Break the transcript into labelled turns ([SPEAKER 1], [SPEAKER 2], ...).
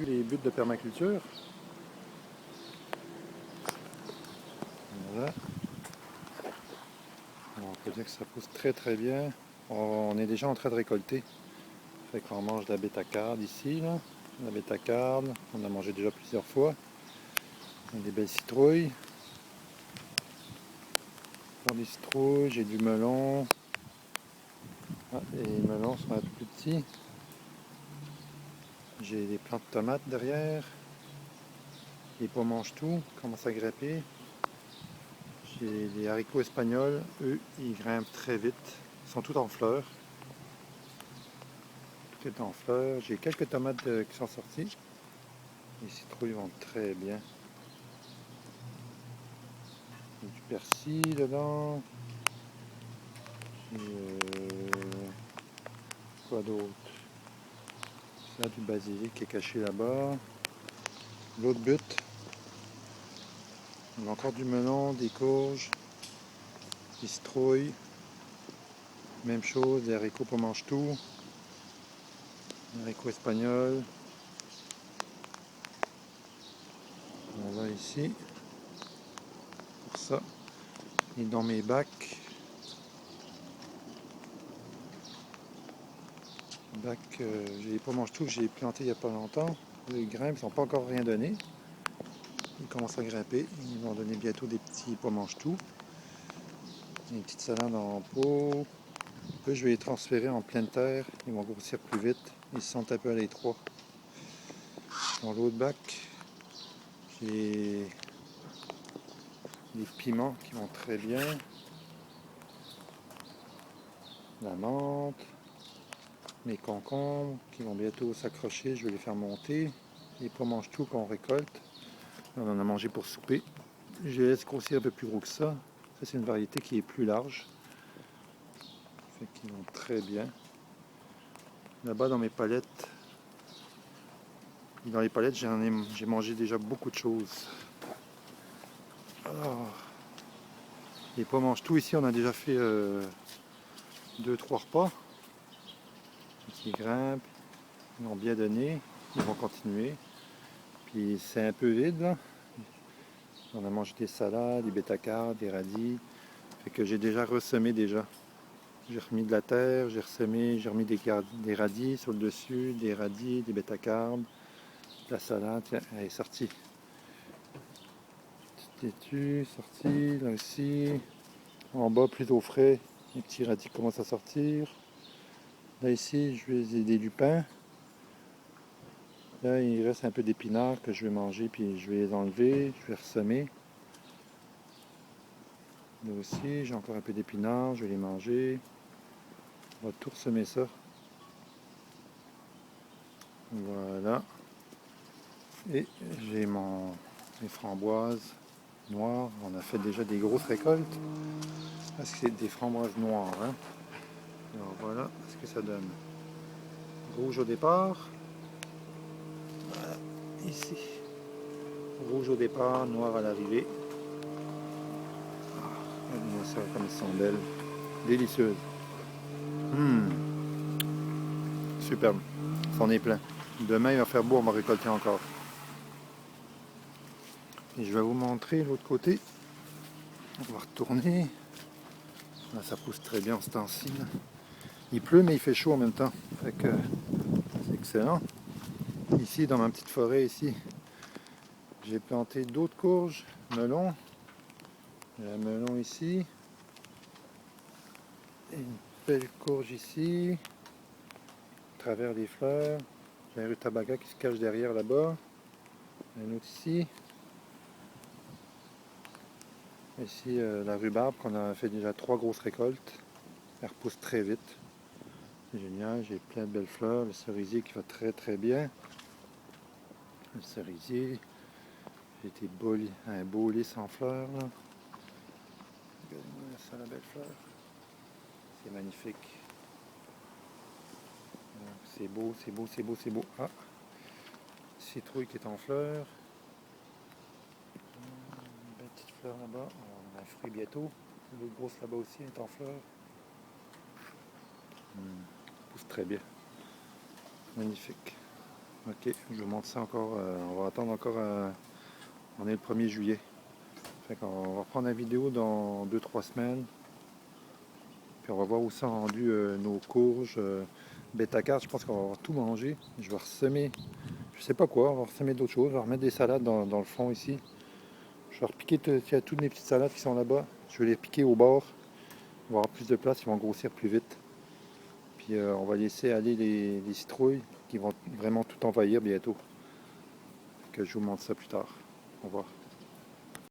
[SPEAKER 1] depuis les buts de permaculture. Voilà. On peut dire que ça pousse très très bien. On est déjà en train de récolter. Fait qu'on mange de la bétacarde ici, là. La bétacarde, on a mangé déjà plusieurs fois. On a des belles citrouilles. Encore des citrouilles, j'ai du melon. Ah, les melons sont un peu plus petits. J'ai des plantes de tomates derrière. Les pois mange-tout commencent à grapper. J'ai les haricots espagnols, eux, ils grimpent très vite. Ils sont tous en fleurs. Tout est en fleurs. J'ai quelques tomates qui sont sorties. Les citrouilles vont très bien. Il y a du persil dedans. Quoi d'autre? Ça, du basilic qui est caché là-bas. L'autre butte. On a encore du melon, des courges, des citrouilles. Même chose, des haricots pour mange tout. Des haricots espagnols. On va ici. Pour ça. Et dans mes bacs. J'ai les pois mange tout que j'ai planté il n'y a pas longtemps. Les grains ne sont pas encore rien donné. Ils commencent à grimper. Ils vont donner bientôt des petits pois mange tout. Des petites salades en pot. Là, je vais les transférer en pleine terre. Ils vont grossir plus vite. Ils se sentent un peu à l'étroit. Dans l'autre bac, j'ai des piments qui vont très bien. La menthe. Mes concombres qui vont bientôt s'accrocher. Je vais les faire monter. Les pois mange tout qu'on récolte. On en a mangé pour souper. Je les laisse grossir un peu plus gros que ça. Ça, c'est une variété qui est plus large. Fait qu'ils vont très bien. Là-bas, dans mes palettes, j'ai mangé déjà beaucoup de choses. Alors, les pois mangent tout ici. On a déjà fait 2-3 repas. Ils grimpent. Ils ont bien donné. Ils vont continuer. Puis c'est un peu vide, là. On a mangé des salades, des bétacardes, des radis. Fait que j'ai déjà ressemé déjà. J'ai remis de la terre, j'ai ressemé, j'ai remis des radis sur le dessus, des radis, des bétacardes, de la salade. Tiens, elle est sortie. Petite laitue, sortie, là aussi. En bas, plus au frais, les petits radis commencent à sortir. Là ici, je vais des lupins. Là, il reste un peu d'épinards que je vais manger, puis je vais les enlever, je vais ressemer. Là aussi, j'ai encore un peu d'épinards, je vais les manger. On va tout ressemer ça. Voilà. Et j'ai mes framboises noires. On a fait déjà des grosses récoltes. Parce que c'est des framboises noires. Hein. Alors voilà ce que ça donne. Rouge au départ. Voilà, ici. Rouge au départ, noir à l'arrivée. Regardez-moi ça comme elles sont belles. Délicieuses. Superbe. C'en est plein. Demain il va faire beau, on va récolter encore. Et je vais vous montrer l'autre côté. On va retourner. Là, ça pousse très bien en ce temps-ci. Il pleut mais il fait chaud en même temps. Fait que c'est excellent. Ici, dans ma petite forêt ici, j'ai planté d'autres courges, melons. Il y a un melon ici. Et une belle courge ici. À travers les fleurs. J'ai un rutabaga qui se cache derrière là-bas. Un autre ici. Ici, la rhubarbe qu'on a fait déjà 3 grosses récoltes. Elle repousse très vite. C'est génial, j'ai plein de belles fleurs. Le cerisier qui va très très bien. Le cerisier. J'ai été un beau lys sans fleurs. Là. Regardez-moi ça, la belle fleur. C'est magnifique. C'est beau, c'est beau, c'est beau, c'est beau. Ah! Citrouille qui est en fleurs. Une belle petite fleur là-bas. On a un fruit bientôt. L'autre grosse là-bas aussi est en fleurs. Pousse très bien. Magnifique. Ok, je vous montre ça encore. On va attendre encore. On est le 1er juillet. Fait qu'on va reprendre la vidéo dans 2-3 semaines. Puis on va voir où sont rendus nos courges. Bêta-cartes, je pense qu'on va avoir tout mangé. Je vais ressemer, je sais pas quoi, on va ressemer d'autres choses. Je vais remettre des salades dans le fond ici. Je vais repiquer toutes les petites salades qui sont là-bas. Je vais les piquer au bord. On va avoir plus de place, ils vont grossir plus vite. Puis on va laisser aller les citrouilles qui vont vraiment tout envahir bientôt. Que je vous montre ça plus tard. Au revoir.